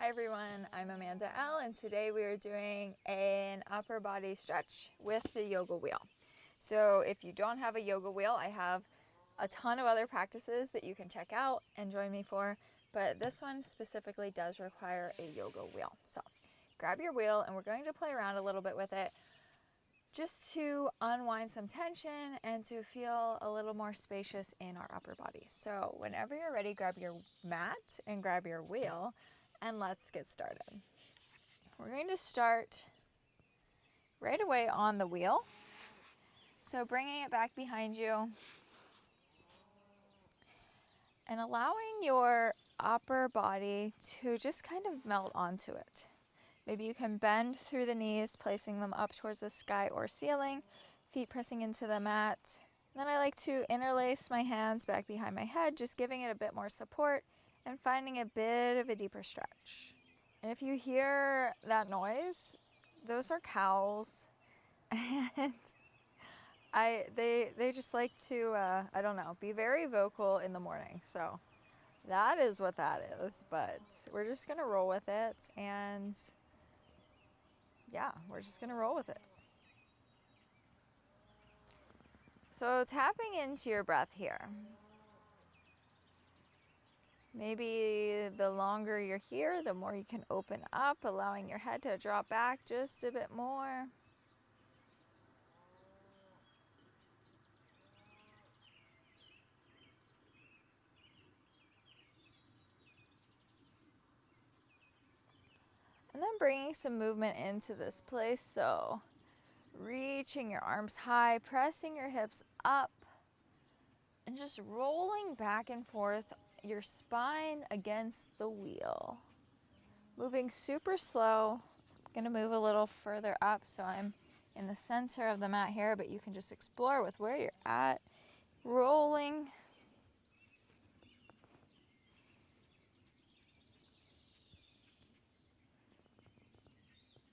Hi everyone, I'm Amanda L, and today we are doing an upper body stretch with the yoga wheel. So if you don't have a yoga wheel, I have a ton of other practices that you can check out and join me for, but this one specifically does require a yoga wheel. So grab your wheel and we're going to play around a little bit with it just to unwind some tension and to feel a little more spacious in our upper body. So whenever you're ready, grab your mat and grab your wheel and let's get started. We're going to start right away on the wheel. So bringing it back behind you and allowing your upper body to just kind of melt onto it. Maybe you can bend through the knees, placing them up towards the sky or ceiling, feet pressing into the mat. Then I like to interlace my hands back behind my head, just giving it a bit more support and finding a bit of a deeper stretch. And if you hear that noise, those are cows, and they just like to I don't know, be very vocal in the morning. So that is what that is. But we're just gonna roll with it, and yeah, we're just gonna roll with it. So tapping into your breath here. Maybe the longer you're here, the more you can open up, allowing your head to drop back just a bit more. And then bringing some movement into this place. So reaching your arms high, pressing your hips up, and just rolling back and forth your spine against the wheel. Moving super slow. I'm gonna move a little further up so I'm in the center of the mat here, but you can just explore with where you're at. Rolling.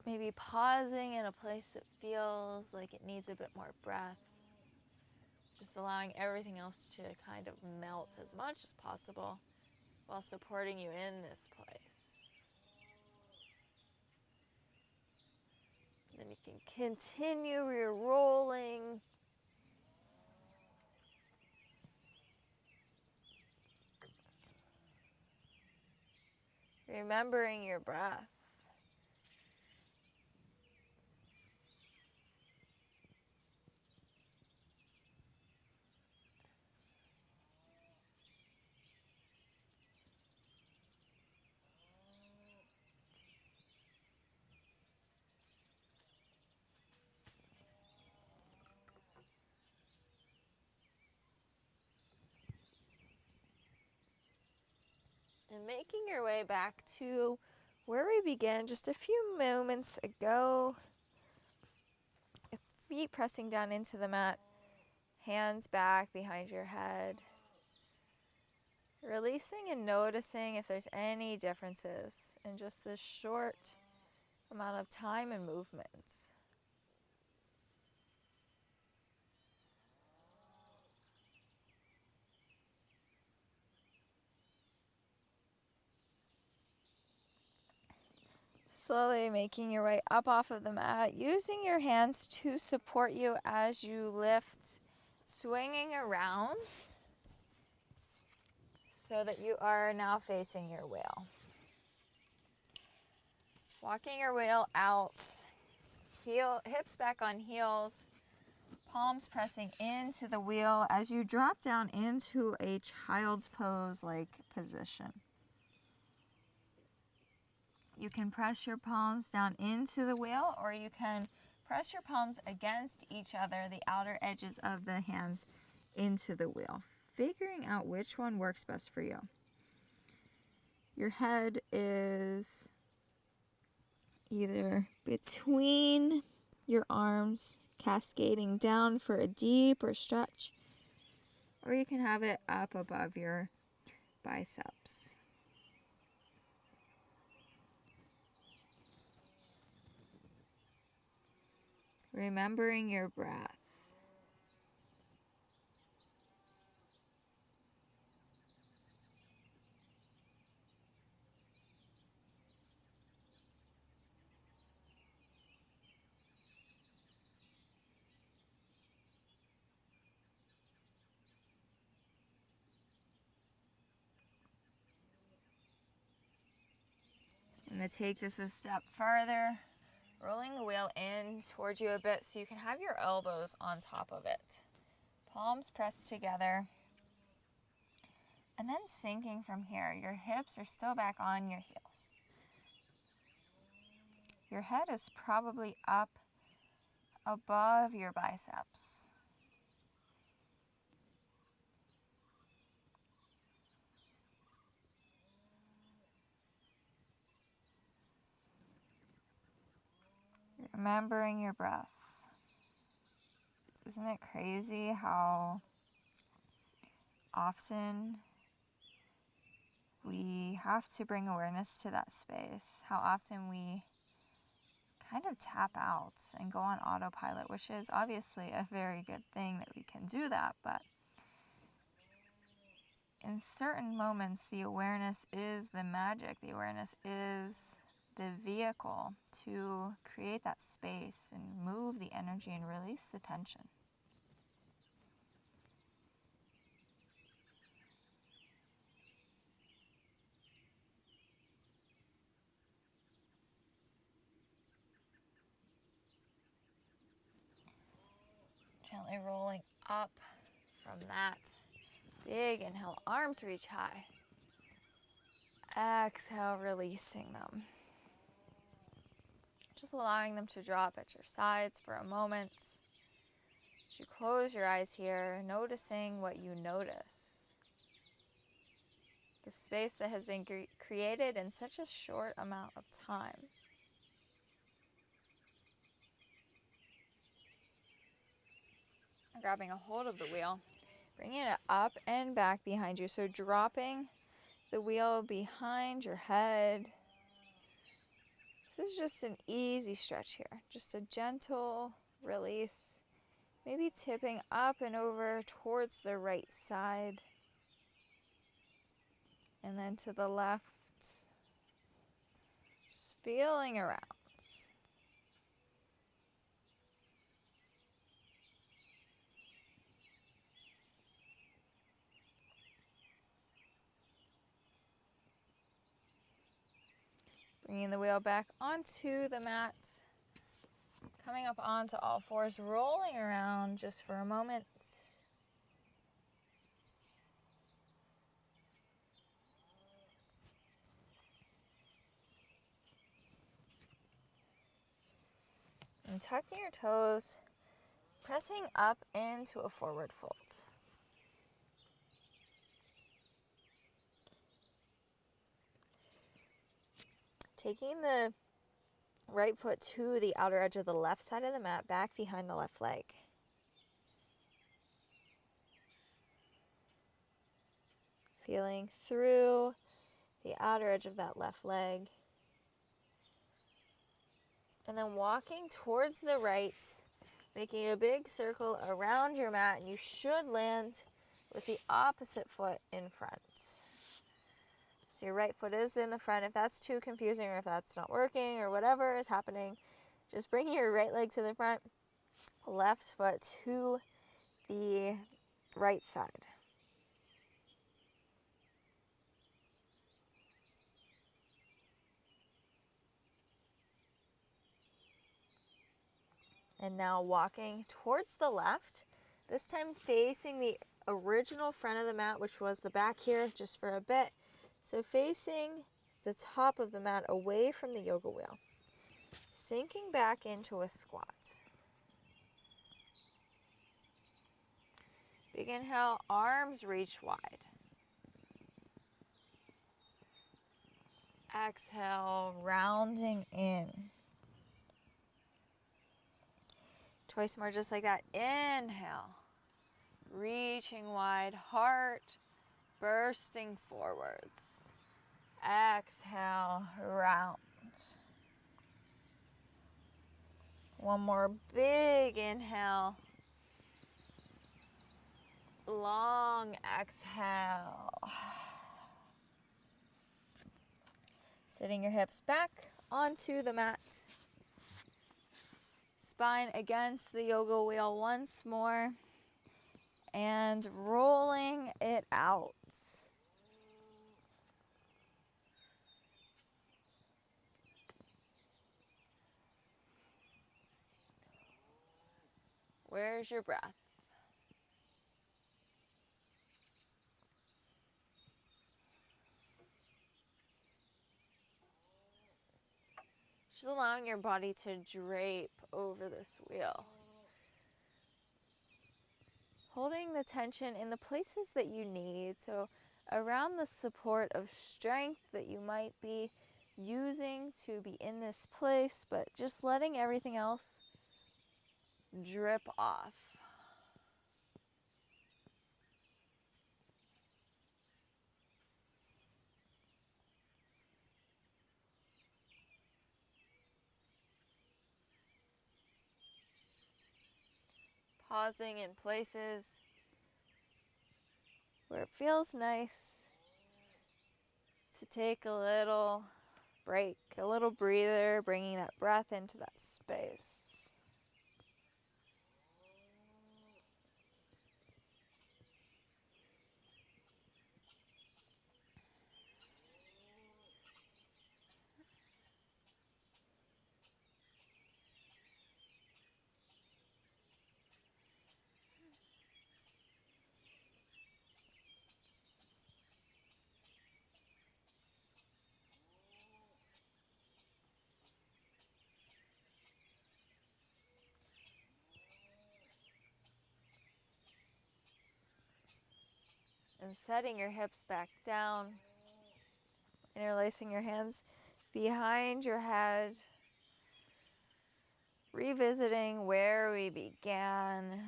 Maybe pausing in a place that feels like it needs a bit more breath. Just allowing everything else to kind of melt as much as possible while supporting you in this place. And then you can continue your rolling. Remembering your breath. And making your way back to where we began just a few moments ago. Feet pressing down into the mat, hands back behind your head. Releasing and noticing if there's any differences in just this short amount of time and movement. Slowly making your way up off of the mat, using your hands to support you as you lift, swinging around so that you are now facing your wheel. Walking your wheel out, hips back on heels, palms pressing into the wheel as you drop down into a child's pose-like position. You can press your palms down into the wheel, or you can press your palms against each other, the outer edges of the hands into the wheel, figuring out which one works best for you. Your head is either between your arms, cascading down for a deeper stretch, or you can have it up above your biceps. Remembering your breath. going to take this a step farther, rolling the wheel in towards you a bit so you can have your elbows on top of it. Palms pressed together. And then sinking from here. Your hips are still back on your heels. Your head is probably up above your biceps. Remembering your breath. Isn't it crazy how often we have to bring awareness to that space? How often we kind of tap out and go on autopilot, which is obviously a very good thing that we can do that, but in certain moments, the awareness is the magic. The awareness is the vehicle to create that space and move the energy and release the tension. Gently rolling up from that. Big inhale, arms reach high. Exhale, releasing them. Just allowing them to drop at your sides for a moment. As you close your eyes here, noticing what you notice. The space that has been created in such a short amount of time. Grabbing a hold of the wheel, bringing it up and back behind you. So dropping the wheel behind your head. This is just an easy stretch here. Just a gentle release. Maybe tipping up and over towards the right side. And then to the left. Just feeling around. Bringing the wheel back onto the mat. Coming up onto all fours, rolling around just for a moment. And tucking your toes, pressing up into a forward fold. Taking the right foot to the outer edge of the left side of the mat, back behind the left leg. Feeling through the outer edge of that left leg. And then walking towards the right, making a big circle around your mat, and you should land with the opposite foot in front. So your right foot is in the front. If that's too confusing or if that's not working or whatever is happening, just bring your right leg to the front, left foot to the right side. And now walking towards the left, this time facing the original front of the mat, which was the back here, just for a bit. So facing the top of the mat away from the yoga wheel. Sinking back into a squat. Big inhale, arms reach wide. Exhale, rounding in. Twice more just like that. Inhale, reaching wide, heart bursting forwards. Exhale, round. One more big inhale. Long exhale. Sitting your hips back onto the mat. Spine against the yoga wheel once more. And rolling it out. Where's your breath? Just allowing your body to drape over this wheel. Holding the tension in the places that you need. So around the support of strength that you might be using to be in this place, but just letting everything else drip off. Pausing in places where it feels nice to take a little break, a little breather, bringing that breath into that space. And setting your hips back down, interlacing your hands behind your head, revisiting where we began.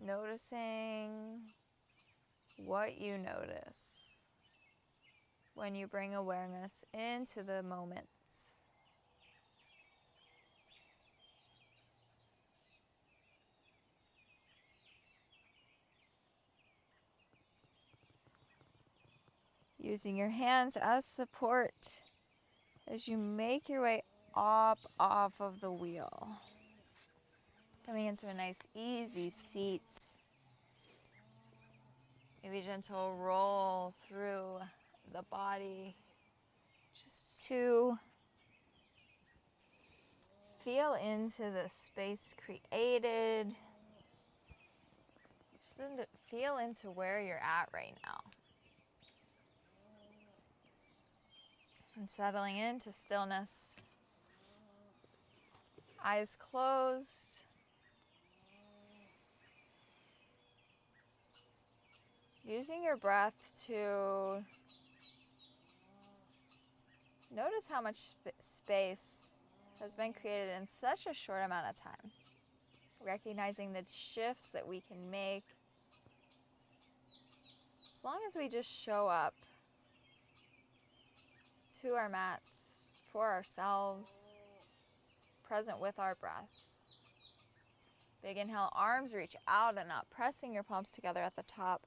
Noticing what you notice when you bring awareness into the moment. Using your hands as support as you make your way up off of the wheel. Coming into a nice easy seat. Maybe gentle roll through the body just to feel into the space created. Just feel into where you're at right now. And settling into stillness. Eyes closed. Using your breath to notice how much space has been created in such a short amount of time. Recognizing the shifts that we can make as long as we just show up to our mats, for ourselves, present with our breath. Big inhale, arms reach out and up, pressing your palms together at the top,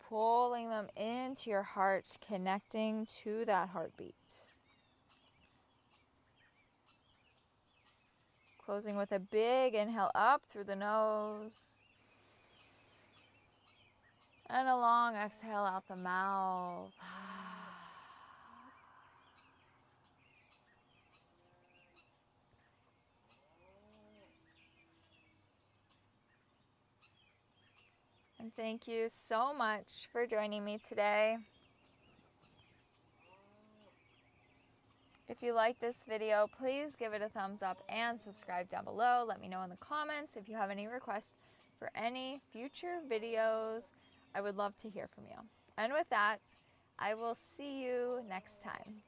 pulling them into your heart, connecting to that heartbeat. Closing with a big inhale up through the nose. And a long exhale out the mouth. And thank you so much for joining me today. If you like this video, please give it a thumbs up and subscribe down below. Let me know in the comments if you have any requests for any future videos. I would love to hear from you. And with that, I will see you next time.